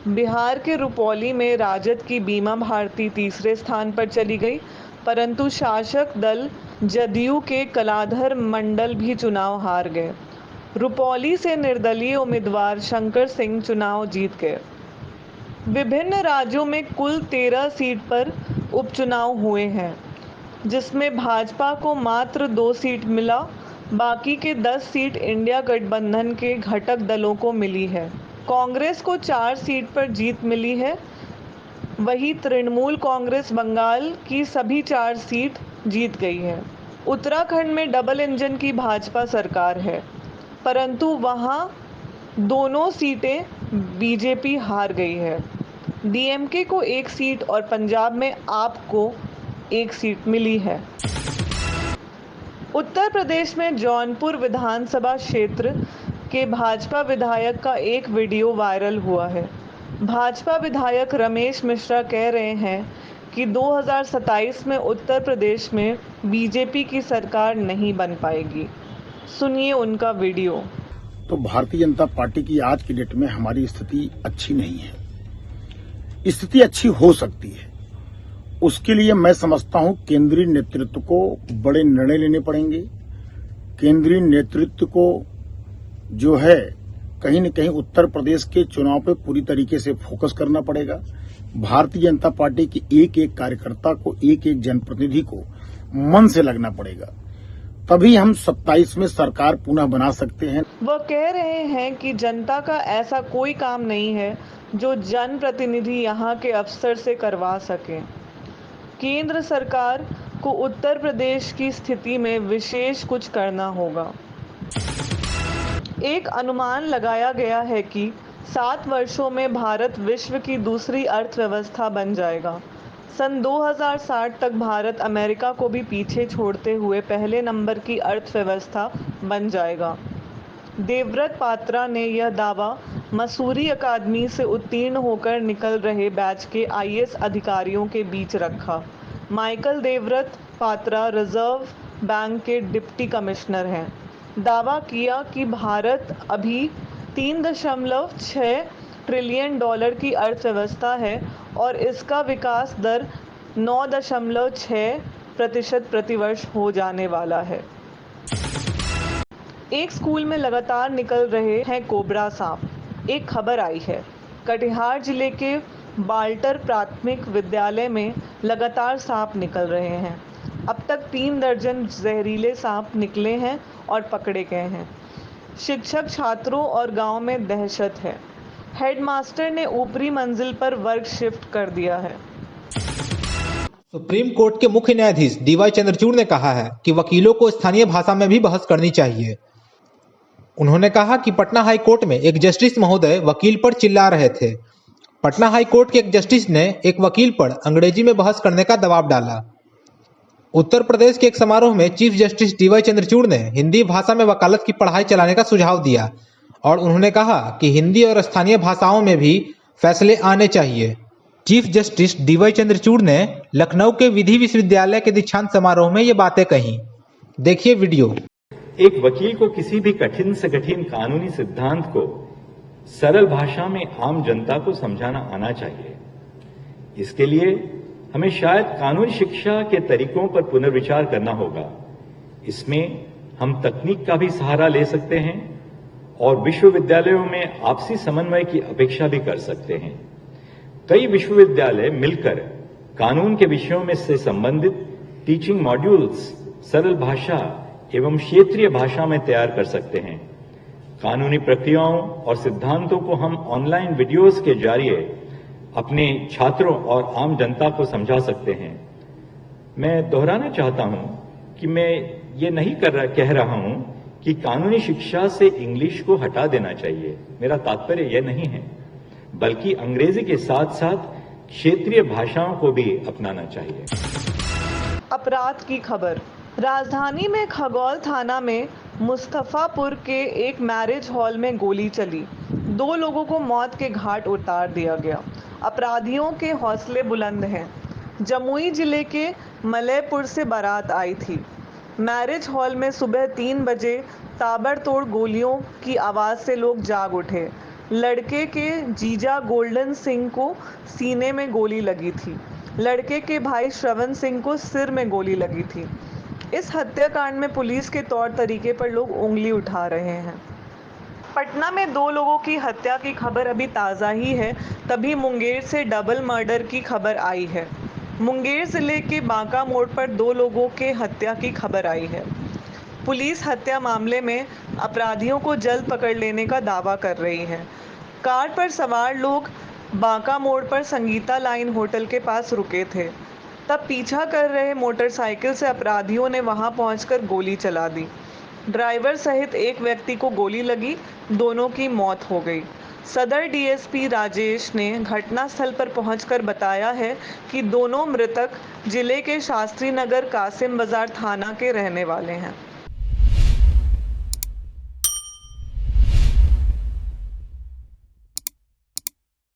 बिहार के रुपौली में राजद की बीमा भारती तीसरे स्थान पर चली गई, परंतु शासक दल जदयू के कलाधर मंडल भी चुनाव हार गए। रुपौली से निर्दलीय उम्मीदवार शंकर सिंह चुनाव जीत गए। विभिन्न राज्यों में कुल 13 सीट पर उपचुनाव हुए हैं, जिसमें भाजपा को मात्र 2 सीट मिला। बाकी के 10 सीट इंडिया गठबंधन के घटक दलों को मिली है। कांग्रेस को 4 सीट पर जीत मिली है। वहीं तृणमूल कांग्रेस बंगाल की सभी 4 सीट जीत गई है। उत्तराखंड में डबल इंजन की भाजपा सरकार है, परंतु वहां दोनों सीटें बीजेपी हार गई है। डीएमके को 1 सीट और पंजाब में आप को 1 सीट मिली है। उत्तर प्रदेश में जौनपुर विधानसभा क्षेत्र के भाजपा विधायक का एक वीडियो वायरल हुआ है। भाजपा विधायक रमेश मिश्रा कह रहे हैं कि 2027 में उत्तर प्रदेश में बीजेपी की सरकार नहीं बन पाएगी। सुनिए उनका वीडियो। तो भारतीय जनता पार्टी की आज की डेट में हमारी स्थिति अच्छी नहीं है। स्थिति अच्छी हो सकती है, उसके लिए मैं समझता हूं केंद्रीय नेतृत्व को बड़े निर्णय लेने पड़ेंगे। केंद्रीय नेतृत्व को जो है कहीं न कहीं उत्तर प्रदेश के चुनाव पे पूरी तरीके से फोकस करना पड़ेगा। भारतीय जनता पार्टी के एक एक कार्यकर्ता को, एक एक जनप्रतिनिधि को मन से लगना पड़ेगा, तभी हम 27 में सरकार पुनः बना सकते हैं। वह कह रहे हैं कि जनता का ऐसा कोई काम नहीं है जो जनप्रतिनिधि यहाँ के अफसर से करवा सके। केंद्र सरकार को उत्तर प्रदेश की स्थिति में विशेष कुछ करना होगा। एक अनुमान लगाया गया है कि 7 वर्षों में भारत विश्व की दूसरी अर्थव्यवस्था बन जाएगा। सन 2060 तक भारत अमेरिका को भी पीछे छोड़ते हुए पहले नंबर की अर्थव्यवस्था बन जाएगा। देवव्रत पात्रा ने यह दावा मसूरी अकादमी से उत्तीर्ण होकर निकल रहे बैच के आईएएस अधिकारियों के बीच रखा। Michael Devvrat Patra reserve bank के डिप्टी कमिश्नर हैं। दावा किया कि भारत अभी 3.6 ट्रिलियन डॉलर की अर्थव्यवस्था है और इसका विकास दर 9.6% प्रतिवर्ष हो जाने वाला है। एक स्कूल में लगातार निकल रहे हैं कोबरा सांप। एक खबर आई है, कटिहार जिले के बाल्टर प्राथमिक विद्यालय में लगातार सांप निकल रहे हैं। अब तक 3 दर्जन जहरीले सांप निकले हैं और पकड़े गए हैं। शिक्षक, छात्रों और गांव में दहशत है। हेडमास्टर ने ऊपरी मंजिल पर वर्ग शिफ्ट कर दिया है। सुप्रीम कोर्ट के मुख्य न्यायाधीश डीवाई चंद्रचूड़ ने कहा है कि वकीलों को स्थानीय भाषा में भी बहस करनी चाहिए। उन्होंने कहा कि पटना हाई कोर्ट में एक जस्टिस महोदय वकील पर चिल्ला रहे थे। पटना हाई कोर्ट के एक जस्टिस ने एक वकील पर अंग्रेजी में बहस करने का दबाव डाला। उत्तर प्रदेश के एक समारोह में चीफ जस्टिस डीवाई चंद्रचूड़ ने हिंदी भाषा में वकालत की पढ़ाई चलाने का सुझाव दिया और उन्होंने कहा कि हिंदी और स्थानीय भाषाओं में भी फैसले आने चाहिए। चीफ जस्टिस डीवाई चंद्रचूड़ ने लखनऊ के विधि विश्वविद्यालय के दीक्षांत समारोह में ये बातें कही। देखिए वीडियो। एक वकील को किसी भी कठिन से कठिन कानूनी सिद्धांत को सरल भाषा में आम जनता को समझाना आना चाहिए। इसके लिए हमें शायद कानूनी शिक्षा के तरीकों पर पुनर्विचार करना होगा। इसमें हम तकनीक का भी सहारा ले सकते हैं और विश्वविद्यालयों में आपसी समन्वय की अपेक्षा भी कर सकते हैं। कई विश्वविद्यालय मिलकर कानून के विषयों में से संबंधित टीचिंग मॉड्यूल्स सरल भाषा एवं क्षेत्रीय भाषा में तैयार कर सकते हैं। कानूनी प्रक्रियाओं और सिद्धांतों को हम ऑनलाइन वीडियोस के जरिए अपने छात्रों और आम जनता को समझा सकते हैं। मैं दोहराना चाहता हूं कि मैं ये नहीं कह रहा हूं कि कानूनी शिक्षा से इंग्लिश को हटा देना चाहिए। मेरा तात्पर्य यह नहीं है, बल्कि अंग्रेजी के साथ साथ क्षेत्रीय भाषाओं को भी अपनाना चाहिए। अपराध की खबर। राजधानी में खगौल थाना में मुस्तफापुर के एक मैरिज हॉल में गोली चली। 2 लोगों को मौत के घाट उतार दिया गया। अपराधियों के हौसले बुलंद हैं। जमुई जिले के मलयपुर से बारात आई थी। मैरिज हॉल में सुबह 3 बजे ताबड़तोड़ गोलियों की आवाज़ से लोग जाग उठे। लड़के के जीजा गोल्डन सिंह को सीने में गोली लगी थी। लड़के के भाई श्रवण सिंह को सिर में गोली लगी थी। इस हत्याकांड में पुलिस के तौर तरीके पर लोग उंगली उठा रहे हैं। पटना में 2 लोगों की हत्या की खबर अभी ताज़ा ही है, तभी मुंगेर से डबल मर्डर की खबर आई है। मुंगेर जिले के बांका मोड़ पर 2 लोगों के हत्या की खबर आई है। पुलिस हत्या मामले में अपराधियों को जल्द पकड़ लेने का दावा कर रही है। कार पर सवार लोग बांका मोड़ पर संगीता लाइन होटल के पास रुके थे। तब पीछा कर रहे मोटरसाइकिल से अपराधियों ने वहां पहुंचकर गोली चला दी। ड्राइवर सहित एक व्यक्ति को गोली लगी, दोनों की मौत हो गई। सदर डीएसपी राजेश ने घटनास्थल पर पहुंचकर बताया है कि दोनों मृतक जिले के शास्त्री नगर कासिम बाजार थाना के रहने वाले हैं।